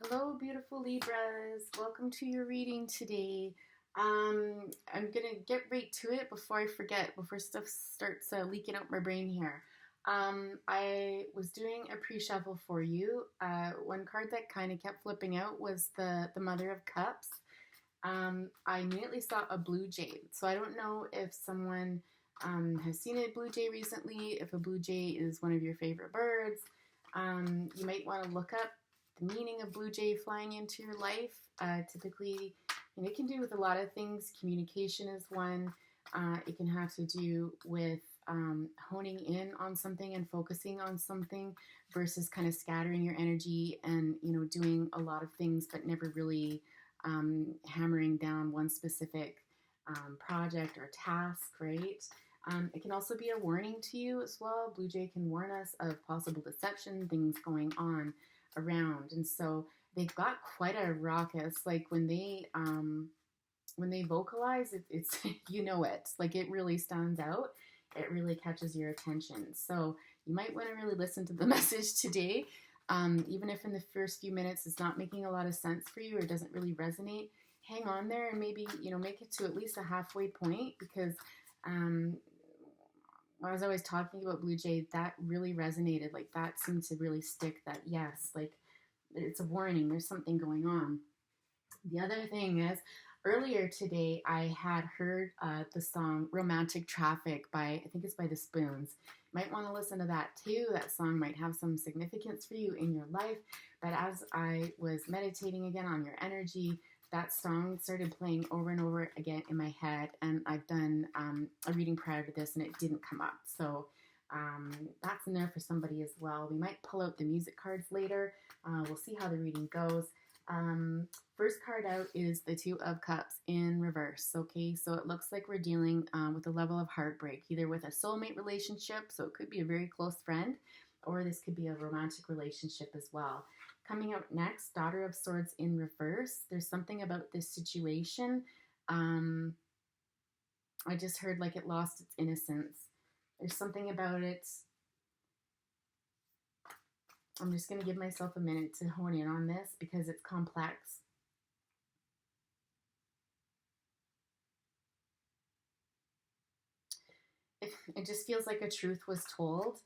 Hello, beautiful Libras. Welcome to your reading today. I'm gonna get right to it before I forget, before stuff starts leaking out my brain here. I was doing a pre-shuffle for you. One card that kind of kept flipping out was the Mother of Cups. I immediately saw a blue jay. So I don't know if someone has seen a blue jay recently, if a blue jay is one of your favorite birds. You might want to look up the meaning of blue jay flying into your life. Typically, it can do with a lot of things. Communication is one. It can have to do with honing in on something and focusing on something versus kind of scattering your energy and, doing a lot of things but never really hammering down one specific project or task, right? It can also be a warning to you as well. Blue jay can warn us of possible deception, things going on around. And so they've got quite a raucous, like when they vocalize, it's it, like it really stands out. It really catches your attention. So you might want to really listen to the message today. Even if in the first few minutes it's not making a lot of sense for you or doesn't really resonate, hang on there and maybe, make it to at least a halfway point, because as I was talking about blue jay, that really resonated. Like that seemed to really stick, that yes, like it's a warning, there's something going on. The other thing is, earlier today I had heard the song Romantic Traffic by, I think it's by the Spoons. Might want to listen to that too. That song might have some significance for you in your life. But as I was meditating again on your energy, that song started playing over and over again in my head. And I've done a reading prior to this and it didn't come up. So that's in there for somebody as well. We might pull out the music cards later. We'll see how the reading goes. First card out is the Two of Cups in reverse. Okay, so it looks like we're dealing with a level of heartbreak, either with a soulmate relationship, so it could be a very close friend, or this could be a romantic relationship as well. Coming out next, Daughter of Swords in reverse. There's something about this situation. I just heard like it lost its innocence. There's something about it. I'm just going to give myself a minute to hone in on this because it's complex. It just feels like a truth was told.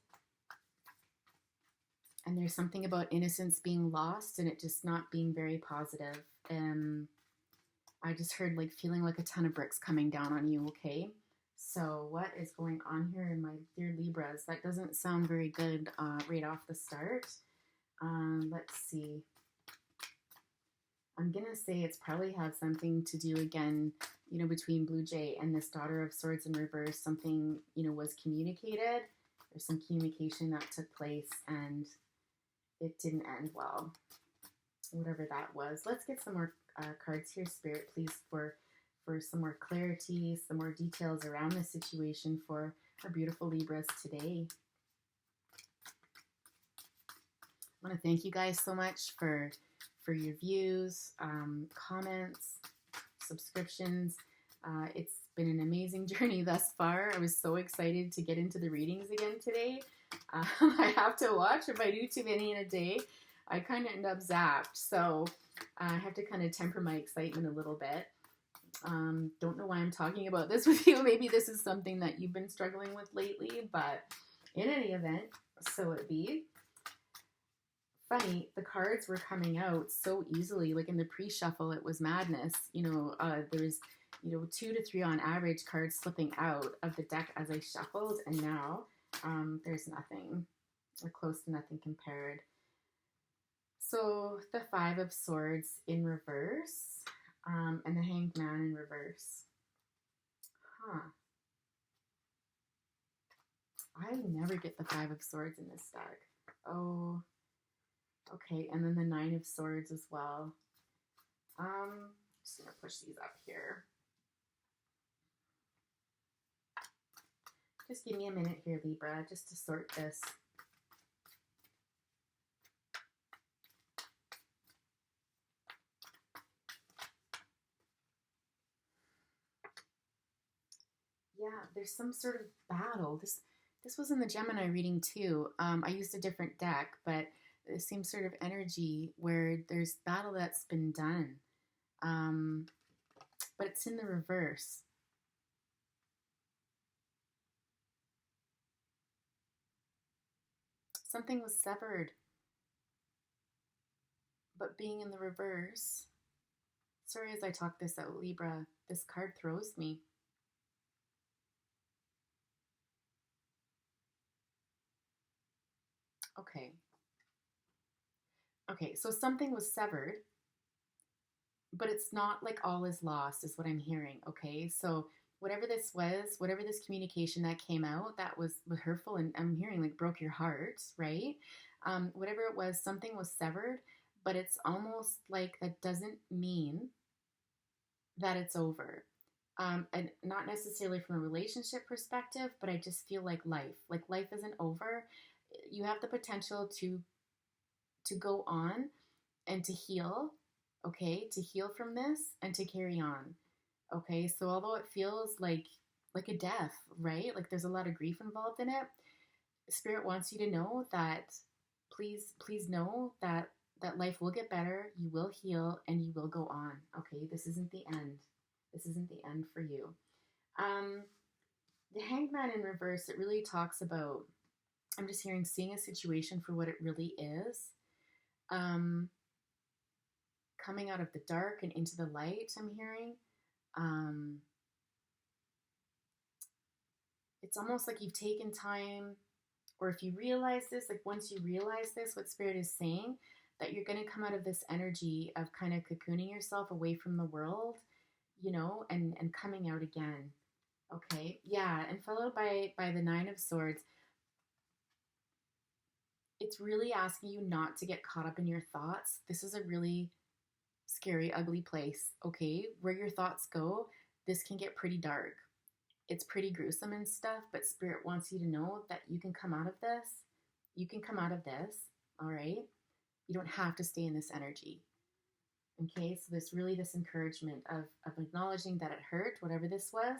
And there's something about innocence being lost and it just not being very positive. I just heard like feeling like a ton of bricks coming down on you, okay? So what is going on here in my dear Libras? That doesn't sound very good right off the start. Let's see. I'm going to say it's probably has something to do again, between blue jay and this Daughter of Swords in reverse. Something, was communicated. There's some communication that took place and it didn't end well. Whatever that was. Let's get some more cards here, Spirit, please, for some more clarity, some more details around the situation for our beautiful Libras today. I want to thank you guys so much for your views, comments, subscriptions. It's been an amazing journey thus far. I was so excited to get into the readings again today. I have to watch. If I do too many in a day, I kind of end up zapped. So I have to kind of temper my excitement a little bit. Don't know why I'm talking about this with you. Maybe this is something that you've been struggling with lately, but in any event, so it be. Funny, the cards were coming out so easily. Like in the pre-shuffle, it was madness. There was, 2 to 3 on average cards slipping out of the deck as I shuffled, and now there's nothing, or close to nothing compared. So the Five of Swords in reverse, and the Hangman in reverse. I never get the Five of Swords in this deck. Oh, okay, and then the Nine of Swords as well. Just gonna push these up here. Just give me a minute here, Libra, just to sort this. Yeah, there's some sort of battle. This was in the Gemini reading too. I used a different deck, but the same sort of energy where there's battle that's been done, but it's in the reverse. Something was severed, but being in the reverse. Sorry, as I talk this out, Libra, this card throws me. Okay. Okay, so something was severed, but it's not like all is lost, is what I'm hearing. Okay, so whatever this was, whatever this communication that came out that was hurtful, and I'm hearing like broke your heart, right? Whatever it was, something was severed, but it's almost like that doesn't mean that it's over. And not necessarily from a relationship perspective, but I just feel like life isn't over. You have the potential to go on and to heal, okay, to heal from this and to carry on. Okay, so although it feels like a death, right? Like there's a lot of grief involved in it. Spirit wants you to know that please know that life will get better, you will heal, and you will go on. Okay, this isn't the end. This isn't the end for you. Um, the Hangman in reverse, it really talks about, I'm just hearing, seeing a situation for what it really is. Coming out of the dark and into the light, I'm hearing. It's almost like you've taken time, or if you realize this, like once you realize this, what Spirit is saying, that you're going to come out of this energy of kind of cocooning yourself away from the world, you know, and coming out again. Okay, yeah, and followed by the Nine of Swords. It's really asking you not to get caught up in your thoughts. This is a really scary, ugly place, okay? Where your thoughts go, this can get pretty dark. It's pretty gruesome and stuff, but Spirit wants you to know that you can come out of this. You can come out of this, all right? You don't have to stay in this energy. Okay, so there's really this encouragement of acknowledging that it hurt, whatever this was,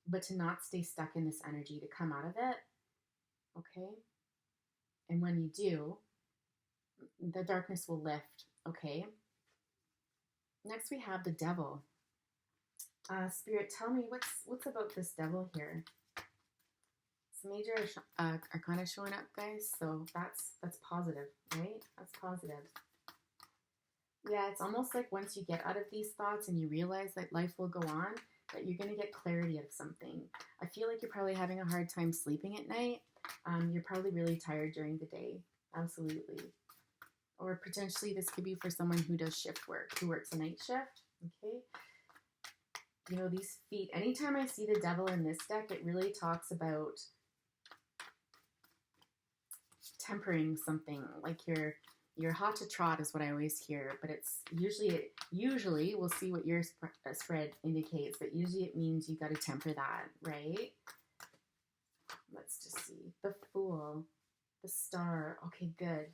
but to not stay stuck in this energy, to come out of it, okay? And when you do, the darkness will lift, okay? Next we have the Devil. Spirit, tell me what's about this Devil here. Some major arcana showing up, guys, so that's positive, right? That's positive. Yeah, it's almost like once you get out of these thoughts and you realize that life will go on, that you're going to get clarity of something. I feel like you're probably having a hard time sleeping at night. You're probably really tired during the day. Absolutely. Or potentially this could be for someone who does shift work, who works a night shift. Okay. You know, these feet, anytime I see the Devil in this deck, it really talks about tempering something, like you're hot to trot is what I always hear, but it's usually we'll see what your spread indicates, but usually it means you got to temper that, right? Let's just see. The Fool, the Star. Okay, good.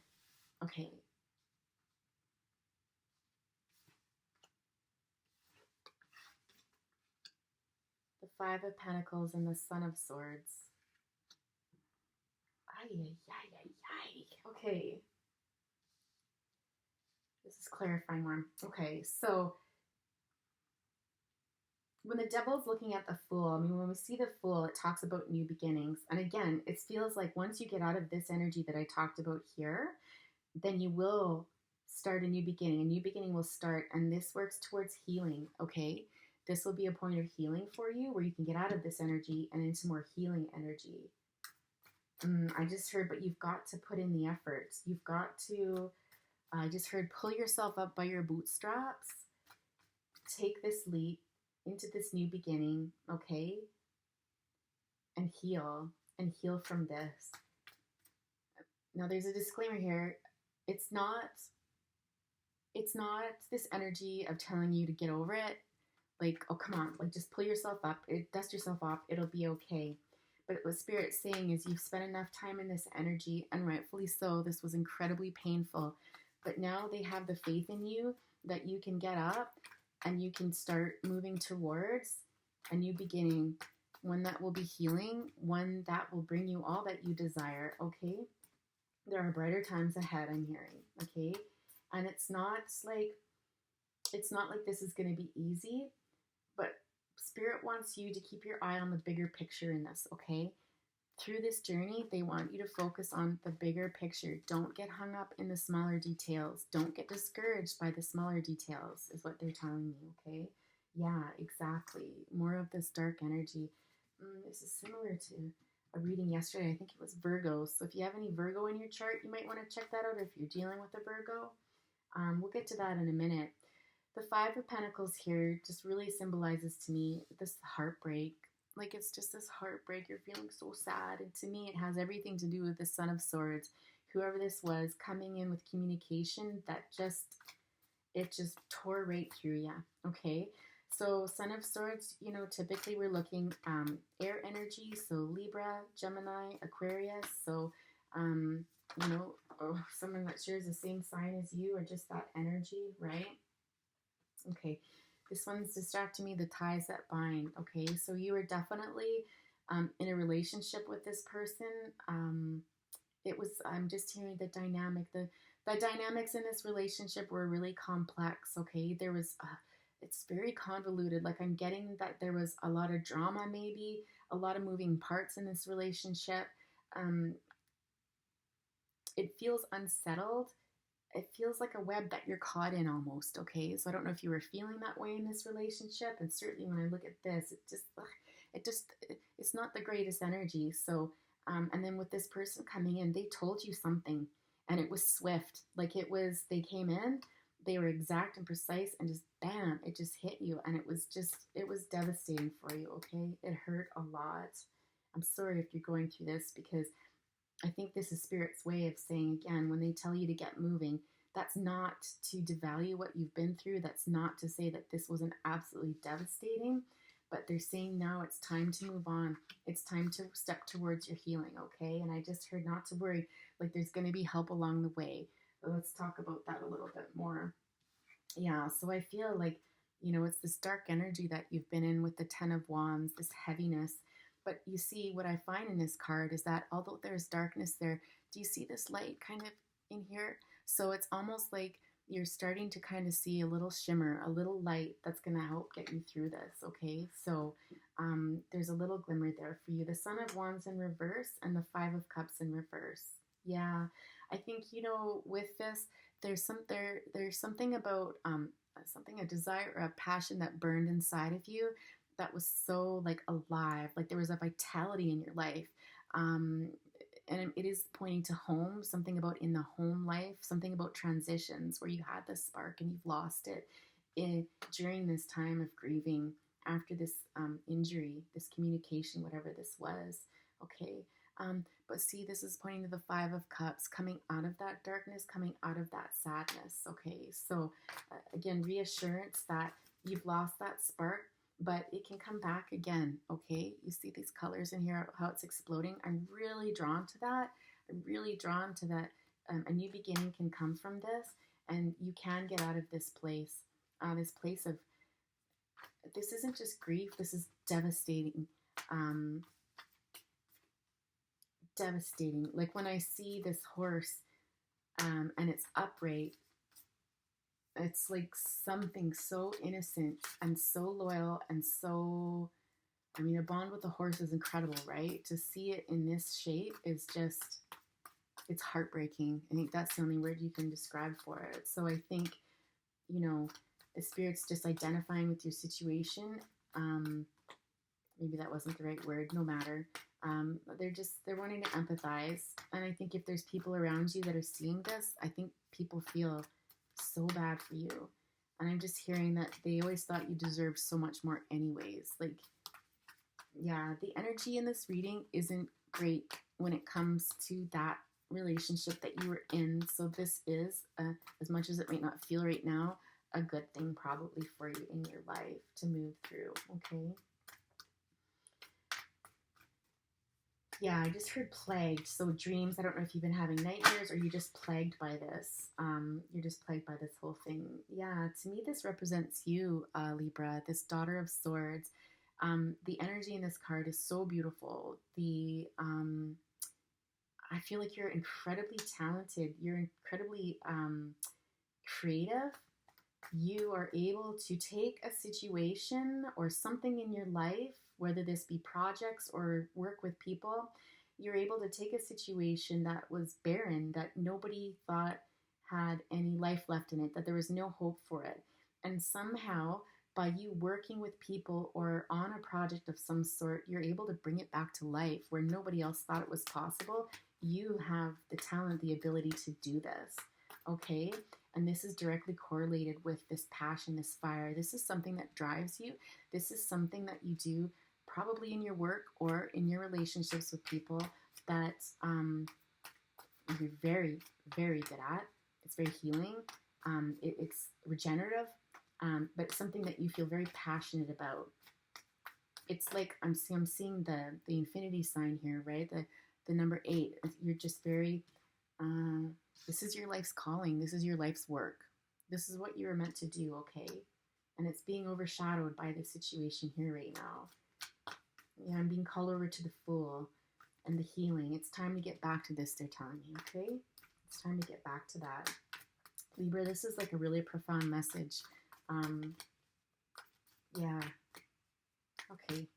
Okay. The Five of Pentacles and the Son of Swords. Ay, ay, ay, ay, ay. Okay. This is clarifying more. Okay, so when the Devil's looking at the Fool, I mean, when we see the Fool, it talks about new beginnings. And again, it feels like once you get out of this energy that I talked about here, then you will start a new beginning. A new beginning will start, and this works towards healing, okay? This will be a point of healing for you where you can get out of this energy and into more healing energy. I just heard, but you've got to put in the efforts. You've got to, I just heard, pull yourself up by your bootstraps. Take this leap into this new beginning, okay? And heal from this. Now there's a disclaimer here. It's not this energy of telling you to get over it. Like, oh, come on, like just pull yourself up, dust yourself off, it'll be okay. But what Spirit's saying is you've spent enough time in this energy, and rightfully so, this was incredibly painful. But now they have the faith in you that you can get up and you can start moving towards a new beginning, one that will be healing, one that will bring you all that you desire, okay? There are brighter times ahead, I'm hearing, okay? And it's not like this is going to be easy, but Spirit wants you to keep your eye on the bigger picture in this, okay? Through this journey, they want you to focus on the bigger picture. Don't get hung up in the smaller details. Don't get discouraged by the smaller details, is what they're telling me, okay? Yeah, exactly. More of this dark energy. This is similar to a reading yesterday. I think it was Virgo. So if you have any Virgo in your chart, you might want to check that out if you're dealing with a Virgo. We'll get to that in a minute. The Five of Pentacles here just really symbolizes to me this heartbreak. Like, it's just this heartbreak. You're feeling so sad. And to me, it has everything to do with the Son of Swords. Whoever this was coming in with communication that it just tore right through you. Okay. So Son of Swords, typically we're looking air energy. So Libra, Gemini, Aquarius. So, someone that shares the same sign as you, or just that energy, right? Okay, this one's distracting me, the ties that bind. Okay, so you were definitely in a relationship with this person. I'm just hearing the dynamics in this relationship were really complex. Okay, it's very convoluted. Like, I'm getting that there was a lot of drama, maybe a lot of moving parts in this relationship. It feels unsettled. It feels like a web that you're caught in almost, okay? So I don't know if you were feeling that way in this relationship, and certainly when I look at this, it's not the greatest energy. So, and then with this person coming in, they told you something, and it was swift. Like, they came in, they were exact and precise, and just bam, it just hit you, and it was devastating for you, okay? It hurt a lot. I'm sorry if you're going through this, because I think this is Spirit's way of saying, again, when they tell you to get moving, that's not to devalue what you've been through. That's not to say that this wasn't absolutely devastating, but they're saying now it's time to move on. It's time to step towards your healing, okay? And I just heard not to worry, like, there's going to be help along the way. But let's talk about that a little bit more. Yeah, so I feel like, it's this dark energy that you've been in with the Ten of Wands, this heaviness. But you see, what I find in this card is that although there's darkness there, do you see this light kind of in here? So it's almost like you're starting to kind of see a little shimmer, a little light that's going to help get you through this, okay? So there's a little glimmer there for you. The Son of Wands in reverse and the Five of Cups in reverse. Yeah, I think, with this, there's something about a desire or a passion that burned inside of you that was so, like, alive, like there was a vitality in your life. And it is pointing to home, something about in the home life, something about transitions where you had this spark and you've lost it during this time of grieving after this injury, this communication, whatever this was. Okay. But see, this is pointing to the Five of Cups, coming out of that darkness, coming out of that sadness. Okay. So again, reassurance that you've lost that spark, but it can come back again, okay? You see these colors in here, how it's exploding. I'm really drawn to that. I'm really drawn to that. A new beginning can come from this, and you can get out of this place of, this isn't just grief, this is devastating. Devastating. Like, when I see this horse and it's upright, it's like something so innocent and so loyal and so, a bond with a horse is incredible, right? To see it in this shape is just, it's heartbreaking. I think that's the only word you can describe for it. So I think, the Spirit's just identifying with your situation. Maybe that wasn't the right word, no matter. They're wanting to empathize. And I think if there's people around you that are seeing this, I think people feel so bad for you. And I'm just hearing that they always thought you deserved so much more anyways. Like, yeah, the energy in this reading isn't great when it comes to that relationship that you were in. So this is, as much as it might not feel right now, a good thing probably for you in your life to move through, okay? Yeah, I just heard plagued. So dreams, I don't know if you've been having nightmares or you're just plagued by this. You're just plagued by this whole thing. Yeah, to me, this represents you, Libra, this Daughter of Swords. The energy in this card is so beautiful. I feel like you're incredibly talented. You're incredibly creative. You are able to take a situation or something in your life, whether this be projects or work with people, you're able to take a situation that was barren, that nobody thought had any life left in it, that there was no hope for it. And somehow, by you working with people or on a project of some sort, you're able to bring it back to life where nobody else thought it was possible. You have the talent, the ability to do this. Okay? And this is directly correlated with this passion, this fire. This is something that drives you. This is something that you do probably in your work or in your relationships with people that you're very, very good at. It's very healing. It's regenerative, but it's something that you feel very passionate about. It's like I'm seeing the infinity sign here, right? The number 8. You're just very. This is your life's calling. This is your life's work. This is what you were meant to do, okay? And it's being overshadowed by the situation here right now. Yeah, I'm being called over to the Fool and the healing. It's time to get back to this, they're telling me, okay? It's time to get back to that. Libra, this is like a really profound message. Yeah. Okay.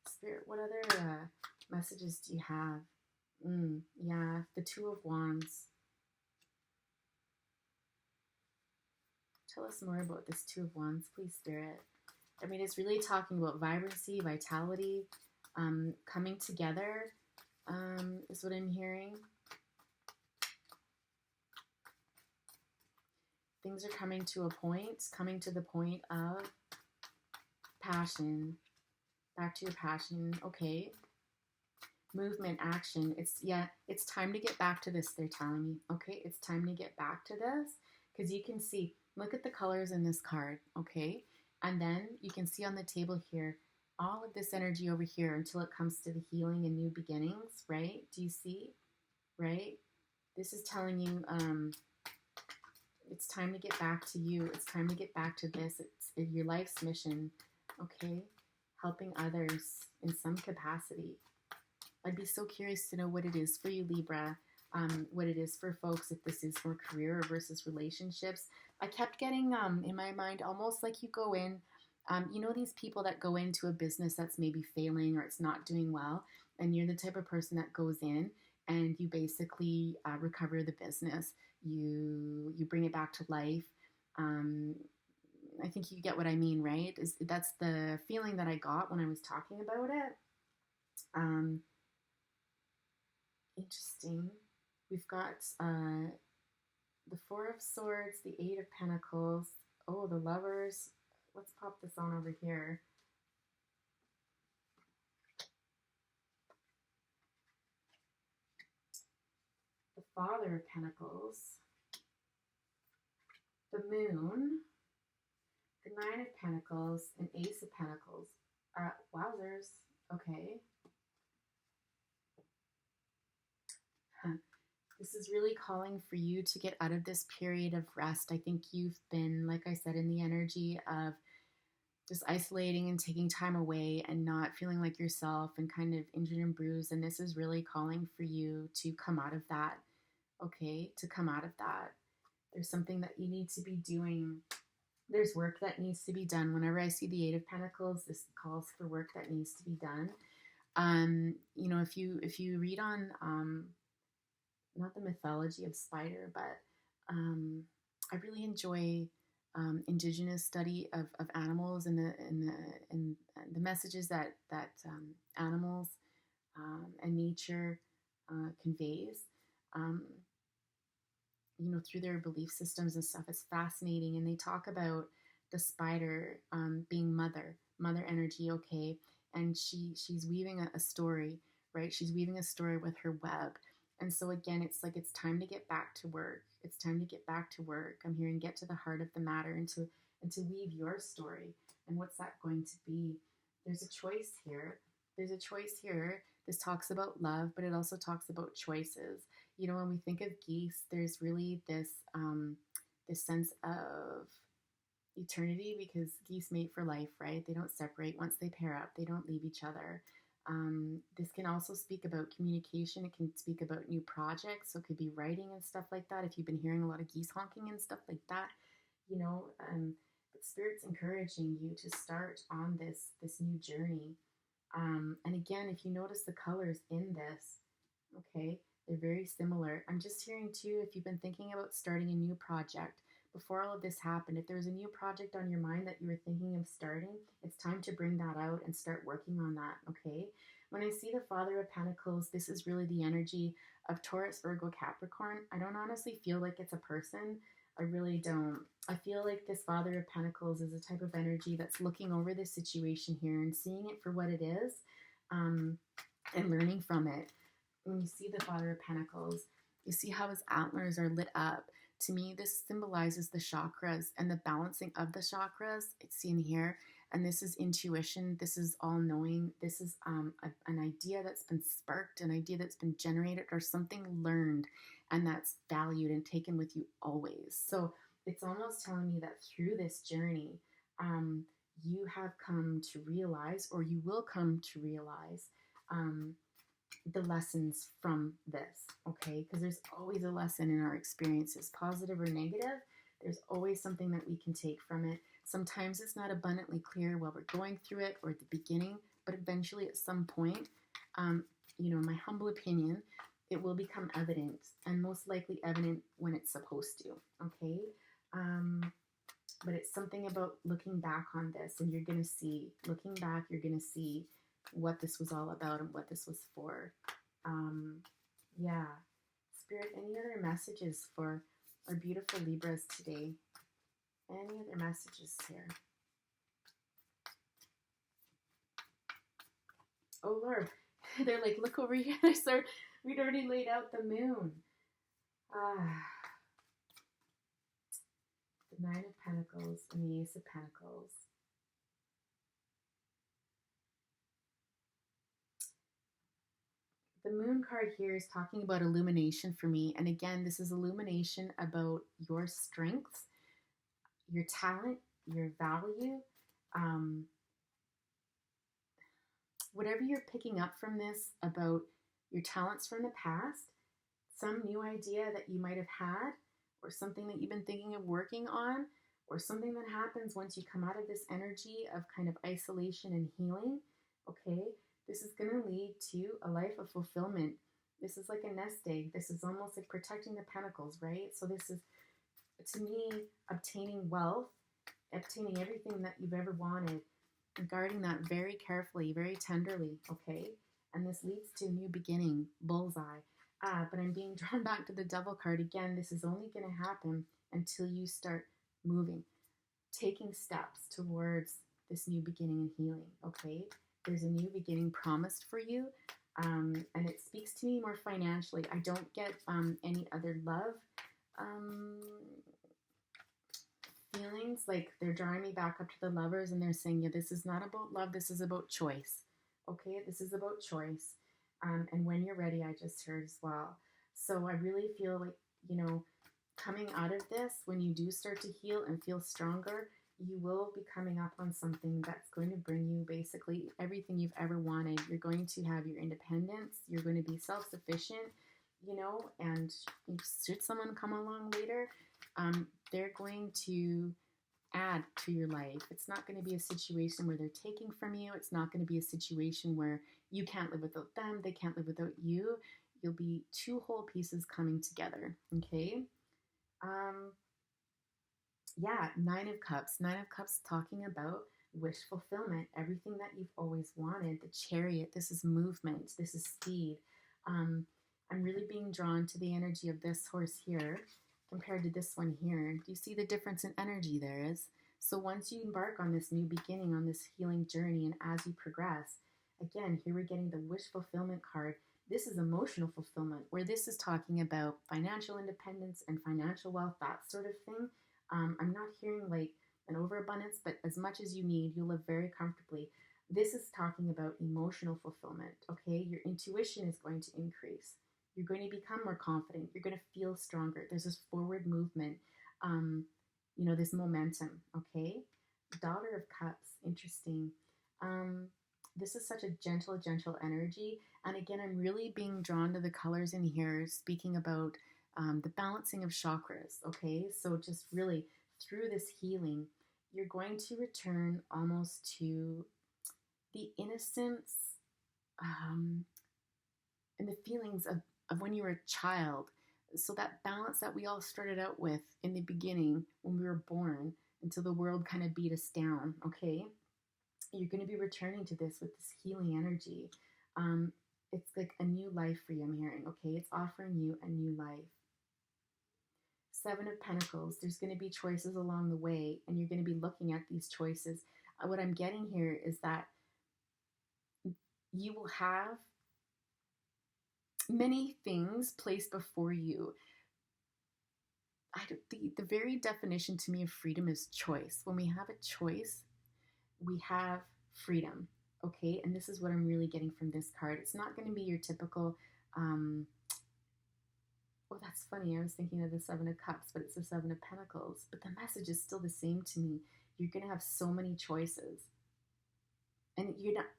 Spirit, what other messages do you have? Yeah, the 2 of Wands. Tell us more about this 2 of Wands, please, Spirit. I mean, it's really talking about vibrancy, vitality, coming together, is what I'm hearing. Things are coming to the point of passion. Back to your passion. Okay. Movement, action. It's time to get back to this, they're telling me. Okay, it's time to get back to this. Because you can see, look at the colors in this card, okay? And then you can see on the table here, all of this energy over here until it comes to the healing and new beginnings, right? Do you see? Right? This is telling you it's time to get back to you. It's time to get back to this. It's your life's mission, okay? Helping others in some capacity. I'd be so curious to know what it is for you, Libra. What it is for folks, if this is for career versus relationships. I kept getting in my mind almost like you go in, you know, these people that go into a business that's maybe failing or it's not doing well, and you're the type of person that goes in and you basically recover the business. You bring it back to life. I think you get what I mean, right? That's the feeling that I got when I was talking about it. Interesting. We've got the 4 of Swords, the 8 of Pentacles. Oh, the Lovers. Let's pop this on over here. The Father of Pentacles. The Moon. The 9 of Pentacles and Ace of Pentacles. Wowzers. Okay. This is really calling for you to get out of this period of rest. I think you've been, like I said, in the energy of just isolating and taking time away and not feeling like yourself and kind of injured and bruised. And this is really calling for you to come out of that. Okay, to come out of that. There's something that you need to be doing. There's work that needs to be done. Whenever I see the 8 of Pentacles, this calls for work that needs to be done. You know, if you read on not the mythology of spider, but I really enjoy indigenous study of animals and the messages that animals and nature conveys. You know, through their belief systems and stuff. It's fascinating, and they talk about the spider being mother energy, okay, and she's weaving a story, right? She's weaving a story with her web. And so again, it's like it's time to get back to work. It's time to get back to work. I'm hearing get to the heart of the matter and to weave your story. And what's that going to be? There's a choice here. There's a choice here. This talks about love, but it also talks about choices. You know, when we think of geese, there's really this this sense of eternity because geese mate for life, right? They don't separate once they pair up. They don't leave each other. This can also speak about communication. It can speak about new projects. So it could be writing and stuff like that. If you've been hearing a lot of geese honking and stuff like that, you know, but Spirit's encouraging you to start on this new journey. And again, if you notice the colors in this, okay, they're very similar. I'm just hearing too, if you've been thinking about starting a new project, before all of this happened, if there was a new project on your mind that you were thinking of starting, it's time to bring that out and start working on that, okay? When I see the Father of Pentacles, this is really the energy of Taurus, Virgo, Capricorn. I don't honestly feel like it's a person. I really don't. I feel like this Father of Pentacles is a type of energy that's looking over this situation here and seeing it for what it is, and learning from it. When you see the Father of Pentacles, you see how his antlers are lit up. To me, this symbolizes the chakras and the balancing of the chakras. It's seen here. And this is intuition. This is all knowing. This is an idea that's been sparked, an idea that's been generated, or something learned and that's valued and taken with you always. So it's almost telling me that through this journey, you have come to realize, or you will come to realize, the lessons from this, okay? Because there's always a lesson in our experiences, positive or negative. There's always something that we can take from it. Sometimes it's not abundantly clear while we're going through it or at the beginning, but eventually at some point, my humble opinion, it will become evident, and most likely evident when it's supposed to, okay? But it's something about looking back on this, and you're going to see, looking back, you're going to see what this was all about and what this was for. Yeah. Spirit, any other messages for our beautiful Libras today? Any other messages here? Oh, Lord. They're like, look over here. We'd already laid out the moon. The Nine of Pentacles and the Ace of Pentacles. The moon card here is talking about illumination for me. And again, this is illumination about your strengths, your talent, your value. Whatever you're picking up from this about your talents from the past, some new idea that you might have had, or something that you've been thinking of working on, or something that happens once you come out of this energy of kind of isolation and healing, okay? This is going to lead to a life of fulfillment. This is like a nest egg. This is almost like protecting the pentacles, right? So this is, to me, obtaining wealth, obtaining everything that you've ever wanted, and guarding that very carefully, very tenderly, okay? And this leads to a new beginning, bullseye. But I'm being drawn back to the Devil card again. This is only going to happen until you start moving, taking steps towards this new beginning and healing, okay? There's a new beginning promised for you, and it speaks to me more financially. I don't get any other love feelings. Like, they're drawing me back up to the Lovers, and they're saying, yeah, this is not about love, this is about choice, okay? This is about choice, and when you're ready, I just heard as well. So I really feel like, coming out of this, when you do start to heal and feel stronger, you will be coming up on something that's going to bring you basically everything you've ever wanted. You're going to have your independence. You're going to be self-sufficient, and should someone come along later, they're going to add to your life. It's not going to be a situation where they're taking from you. It's not going to be a situation where you can't live without them. They can't live without you. You'll be two whole pieces coming together, okay? Yeah, Nine of Cups. Nine of Cups talking about wish fulfillment, everything that you've always wanted. The Chariot, this is movement, this is speed. I'm really being drawn to the energy of this horse here compared to this one here. Do you see the difference in energy there is? So once you embark on this new beginning, on this healing journey, and as you progress, again, here we're getting the wish fulfillment card. This is emotional fulfillment, where this is talking about financial independence and financial wealth, that sort of thing. I'm not hearing like an overabundance, but as much as you need, you'll live very comfortably. This is talking about emotional fulfillment, okay? Your intuition is going to increase. You're going to become more confident. You're going to feel stronger. There's this forward movement, this momentum, okay? Daughter of Cups, interesting. this is such a gentle, gentle energy. And again, I'm really being drawn to the colors in here, speaking about the balancing of chakras. Okay, so just really through this healing, you're going to return almost to the innocence and the feelings of when you were a child. So that balance that we all started out with in the beginning when we were born until the world kind of beat us down, okay? You're going to be returning to this with this healing energy. It's like a new life for you, I'm hearing, okay? It's offering you a new life. Seven of Pentacles, there's going to be choices along the way, and you're going to be looking at these choices. What I'm getting here is that you will have many things placed before you. The very definition to me of freedom is choice. When we have a choice, we have freedom, okay? And this is what I'm really getting from this card. It's not going to be your typical, well, that's funny. I was thinking of the Seven of Cups, but it's the Seven of Pentacles. But the message is still the same to me. You're going to have so many choices. And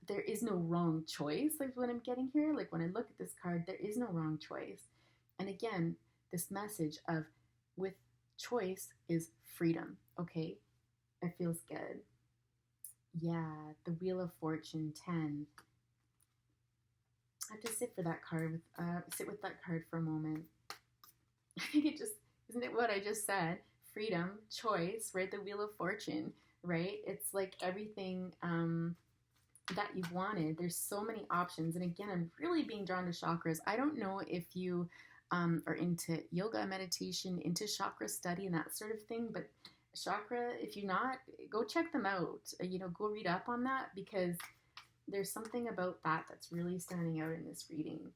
there is no wrong choice, like what I'm getting here. Like when I look at this card, there is no wrong choice. And again, this message of with choice is freedom, okay? It feels good. Yeah, the Wheel of Fortune, 10. I have to sit with that card for a moment. I think it just, isn't it what I just said? Freedom, choice, right? The Wheel of Fortune, right? It's like everything that you've wanted. There's so many options. And again, I'm really being drawn to chakras. I don't know if you are into yoga, meditation, into chakra study and that sort of thing, but chakra, if you're not, go check them out. Go read up on that, because there's something about that that's really standing out in this reading.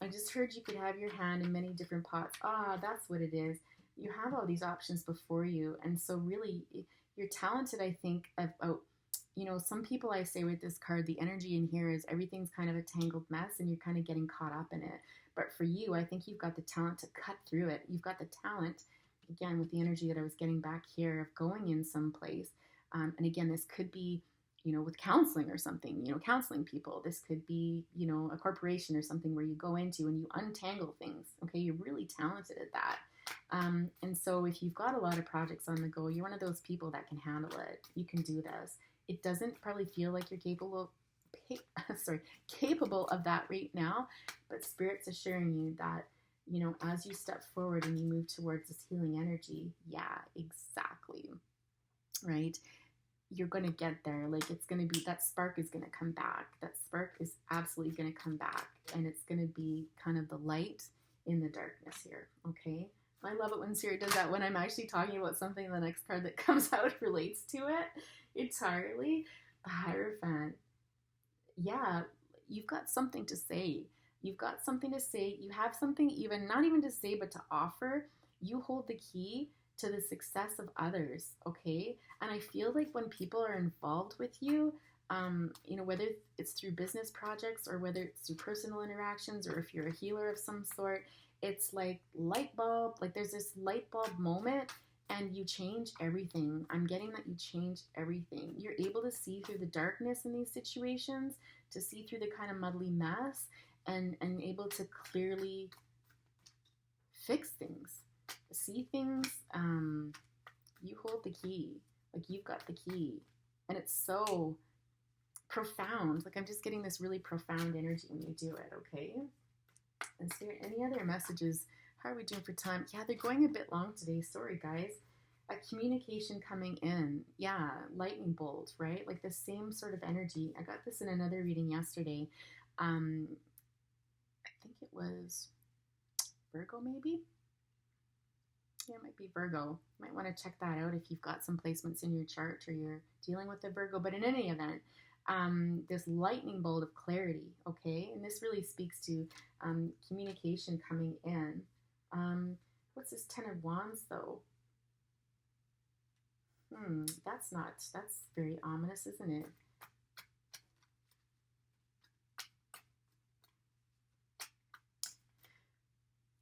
I just heard you could have your hand in many different pots. That's what it is. You have all these options before you. And so really, you're talented, I think, about, some people I say with this card, the energy in here is everything's kind of a tangled mess and you're kind of getting caught up in it. But for you, I think you've got the talent to cut through it. You've got the talent, again, with the energy that I was getting back here of going in someplace. And again, this could be, with counseling or something, counseling people. This could be, a corporation or something where you go into and you untangle things. Okay, you're really talented at that. And so if you've got a lot of projects on the go, you're one of those people that can handle it. You can do this. It doesn't probably feel like you're capable of that right now, but Spirit's assuring you that, as you step forward and you move towards this healing energy, yeah, exactly, right? You're going to get there. Like, it's going to be, that spark is going to come back. That spark is absolutely going to come back, and it's going to be kind of the light in the darkness here, okay? I love it when Spirit does that, when I'm actually talking about something, the next card that comes out relates to it entirely. The Hierophant. Yeah, you've got something to say. You've got something to say. You have something even, not even to say, but to offer. You hold the key to the success of others, okay? And I feel like when people are involved with you, whether it's through business projects or whether it's through personal interactions, or if you're a healer of some sort, it's like light bulb, like there's this light bulb moment and you change everything. I'm getting that you change everything. You're able to see through the darkness in these situations, to see through the kind of muddly mess, and able to clearly fix things. See things, you hold the key. Like, you've got the key. And it's so profound. Like, I'm just getting this really profound energy when you do it, okay? Is there any other messages? How are we doing for time? Yeah, they're going a bit long today. Sorry, guys. A communication coming in. Yeah, lightning bolt, right? Like the same sort of energy. I got this in another reading yesterday. I think it was Virgo, maybe? Yeah, it might be Virgo. You might want to check that out if you've got some placements in your chart or you're dealing with a Virgo. But in any event, this lightning bolt of clarity, okay? And this really speaks to communication coming in. What's this Ten of Wands, though? That's very ominous, isn't it?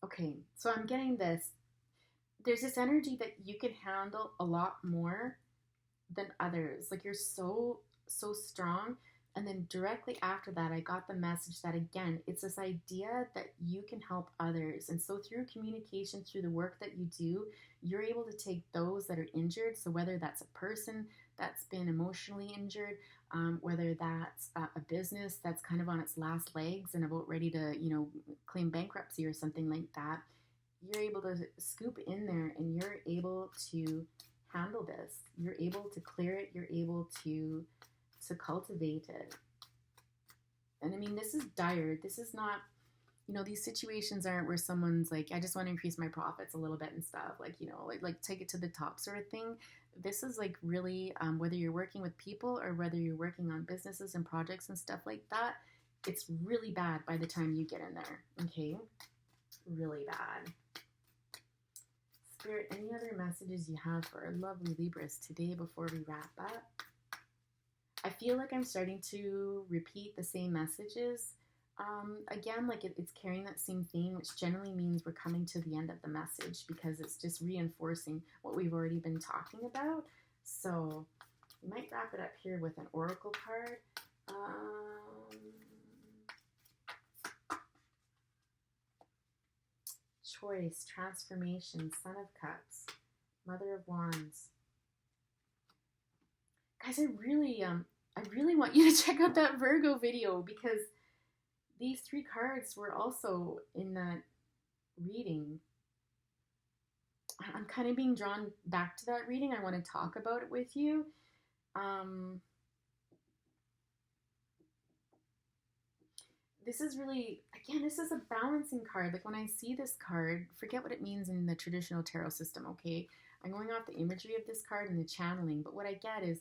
Okay, so I'm getting this. There's this energy that you can handle a lot more than others. Like, you're so, so strong. And then directly after that, I got the message that, again, it's this idea that you can help others. And so through communication, through the work that you do, you're able to take those that are injured. So whether that's a person that's been emotionally injured, whether that's a business that's kind of on its last legs and about ready to, claim bankruptcy or something like that, you're able to scoop in there and you're able to handle this. You're able to clear it. You're able to cultivate it. And I mean, this is dire. This is not, these situations aren't where someone's like, I just want to increase my profits a little bit and stuff. Like, like take it to the top sort of thing. This is like really, whether you're working with people or whether you're working on businesses and projects and stuff like that, it's really bad by the time you get in there. Okay. Really bad. Spirit, any other messages you have for our lovely Libras today before we wrap up? I feel like I'm starting to repeat the same messages. Again, like it's carrying that same theme, which generally means we're coming to the end of the message because it's just reinforcing what we've already been talking about. So we might wrap it up here with an oracle card. Choice, transformation, Son of Cups, Mother of Wands. Guys, I really want you to check out that Virgo video because these 3 cards were also in that reading. I'm kind of being drawn back to that reading. I want to talk about it with you. This is really, again, this is a balancing card. Like when I see this card, forget what it means in the traditional tarot system, okay? I'm going off the imagery of this card and the channeling, but what I get is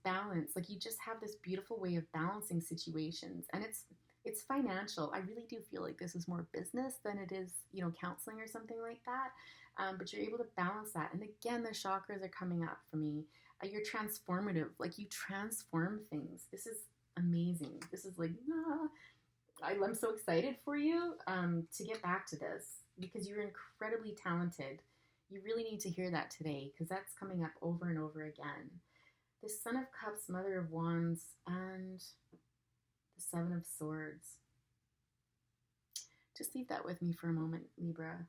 balance. Like you just have this beautiful way of balancing situations, and it's financial. I really do feel like this is more business than it is, counseling or something like that. But you're able to balance that. And again, the chakras are coming up for me. You're transformative. Like you transform things. This is amazing. This is like, I'm so excited for you to get back to this because you're incredibly talented. You really need to hear that today because that's coming up over and over again. The Son of Cups, Mother of Wands, and the Seven of Swords. Just leave that with me for a moment, Libra.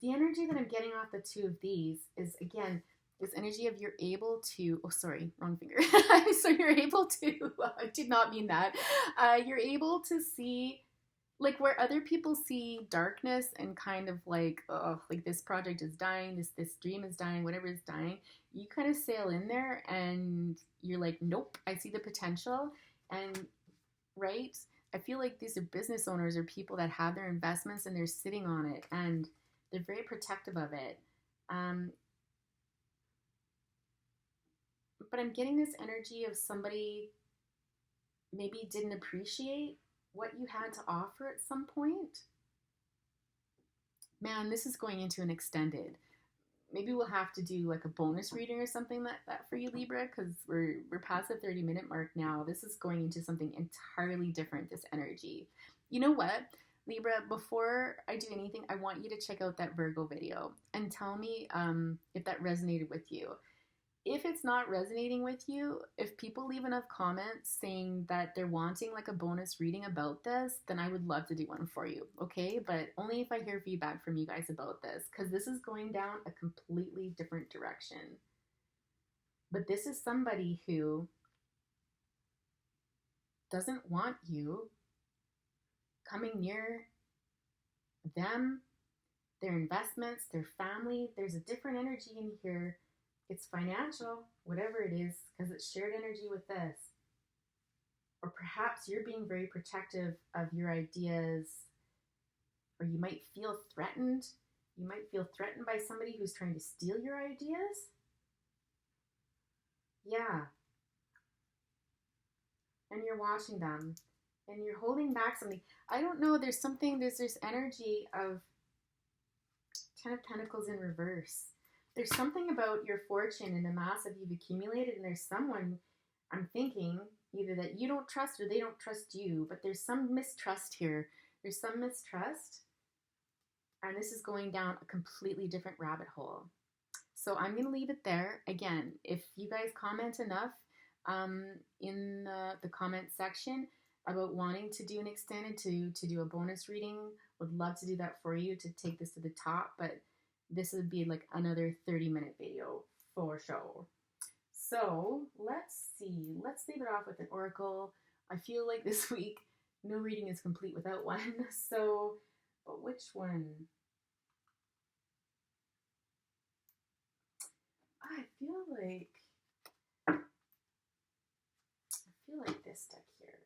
The energy that I'm getting off the 2 of these is, again, this energy of you're able to, oh, sorry, wrong finger. So you're able to, I did not mean that. You're able to see, like where other people see darkness and kind of like, oh, like this project is dying, this dream is dying, whatever is dying, you kind of sail in there and you're like, nope, I see the potential. And, right, I feel like these are business owners or people that have their investments and they're sitting on it and they're very protective of it. But I'm getting this energy of somebody maybe didn't appreciate what you had to offer at some point. Man, this is going into an extended. Maybe we'll have to do like a bonus reading or something like that for you, Libra, because we're past the 30-minute mark now. This is going into something entirely different, this energy. You know what, Libra, before I do anything, I want you to check out that Virgo video and tell me if that resonated with you. If it's not resonating with you, if people leave enough comments saying that they're wanting like a bonus reading about this, then I would love to do one for you, okay? But only if I hear feedback from you guys about this, because this is going down a completely different direction. But this is somebody who doesn't want you coming near them, their investments, their family. There's a different energy in here. It's financial, whatever it is, because it's shared energy with this. Or perhaps you're being very protective of your ideas, or you might feel threatened. You might feel threatened by somebody who's trying to steal your ideas. Yeah. And you're watching them, and you're holding back something. I don't know, there's this energy of 10 of Pentacles in reverse. There's something about your fortune and the mass that you've accumulated, and there's someone, I'm thinking, either that you don't trust or they don't trust you, but there's some mistrust here. There's some mistrust, and this is going down a completely different rabbit hole. So I'm going to leave it there. Again, if you guys comment enough in the comment section about wanting to do an extended, to do a bonus reading, would love to do that for you, to take this to the top, but this would be like another 30-minute video for sure. So let's see. Let's leave it off with an oracle. I feel like this week no reading is complete without one. So, but which one? I feel like this deck here.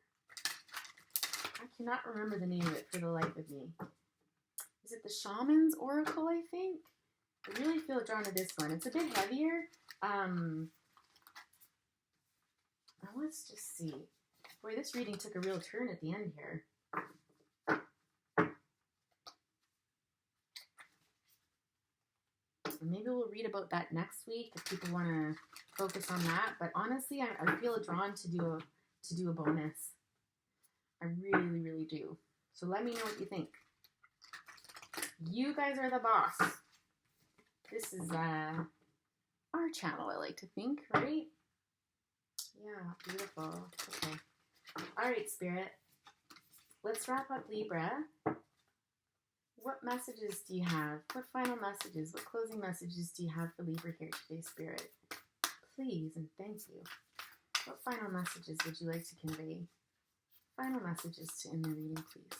I cannot remember the name of it for the life of me. Is it the Shaman's Oracle, I think? I really feel drawn to this one. It's a bit heavier. Let's just see. Boy, this reading took a real turn at the end here. Maybe we'll read about that next week if people want to focus on that. But honestly, I feel drawn to do a bonus. I really, really do. So let me know what you think. You guys are the boss. This is our channel, I like to think, right? Yeah, beautiful. Okay. All right, Spirit. Let's wrap up Libra. What messages do you have? What final messages? What closing messages do you have for Libra here today, Spirit? Please and thank you. What final messages would you like to convey? Final messages to end the reading, please.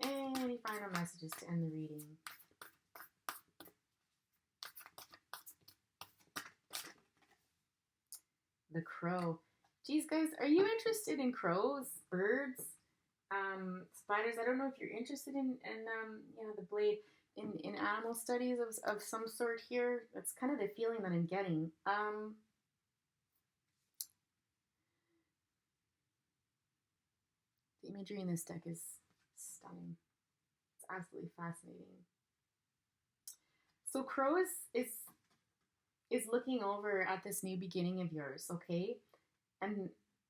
Any final messages to end the reading? The Crow. Geez, guys, are you interested in crows, birds, spiders? I don't know if you're interested in the blade in animal studies of some sort here. That's kind of the feeling that I'm getting. The imagery in this deck is stunning. It's absolutely fascinating. So Crow is looking over at this new beginning of yours, okay? And,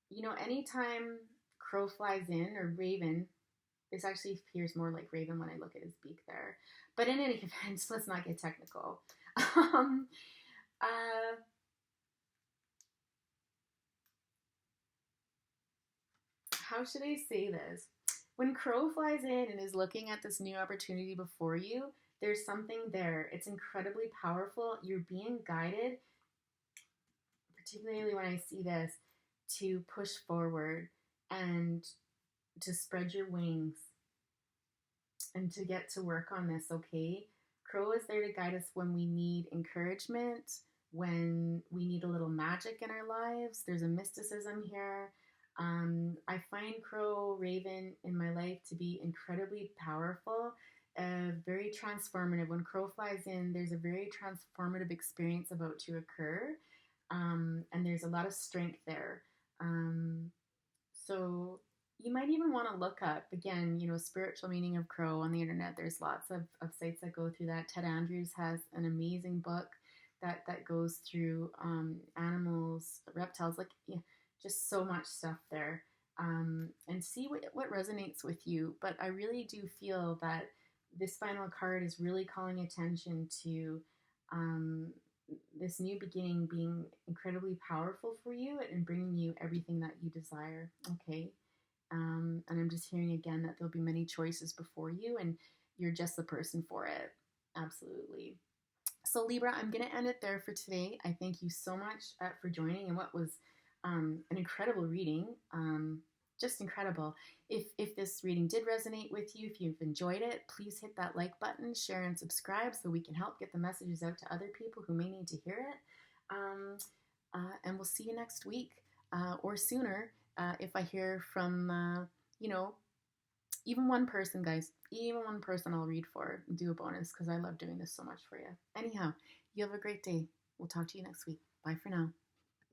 you know, anytime crow flies in, or raven, this actually appears more like raven when I look at his beak there. But in any event, let's not get technical. How should I say this? When crow flies in and is looking at this new opportunity before you, there's something there. It's incredibly powerful. You're being guided, particularly when I see this, to push forward and to spread your wings and to get to work on this, okay? Crow is there to guide us when we need encouragement, when we need a little magic in our lives. There's a mysticism here. I find Crow, Raven in my life to be incredibly powerful, very transformative. When Crow flies in, there's a very transformative experience about to occur, and there's a lot of strength there. So you might even want to look up, again, you know, spiritual meaning of crow on the internet. There's lots of sites that go through that. Ted Andrews has an amazing book that goes through animals, reptiles, like, yeah, just so much stuff there. And see what resonates with you. But I really do feel that this final card is really calling attention to this new beginning being incredibly powerful for you and bringing you everything that you desire, okay? And I'm just hearing again that there'll be many choices before you, and you're just the person for it. Absolutely. So Libra, I'm going to end it there for today. I thank you so much for joining in what was an incredible reading. Just incredible. If this reading did resonate with you, if you've enjoyed it, please hit that like button, share and subscribe so we can help get the messages out to other people who may need to hear it. And we'll see you next week or sooner if I hear from, you know, even one person, guys. Even one person I'll read for, do a bonus, because I love doing this so much for you. Anyhow, you have a great day. We'll talk to you next week. Bye for now.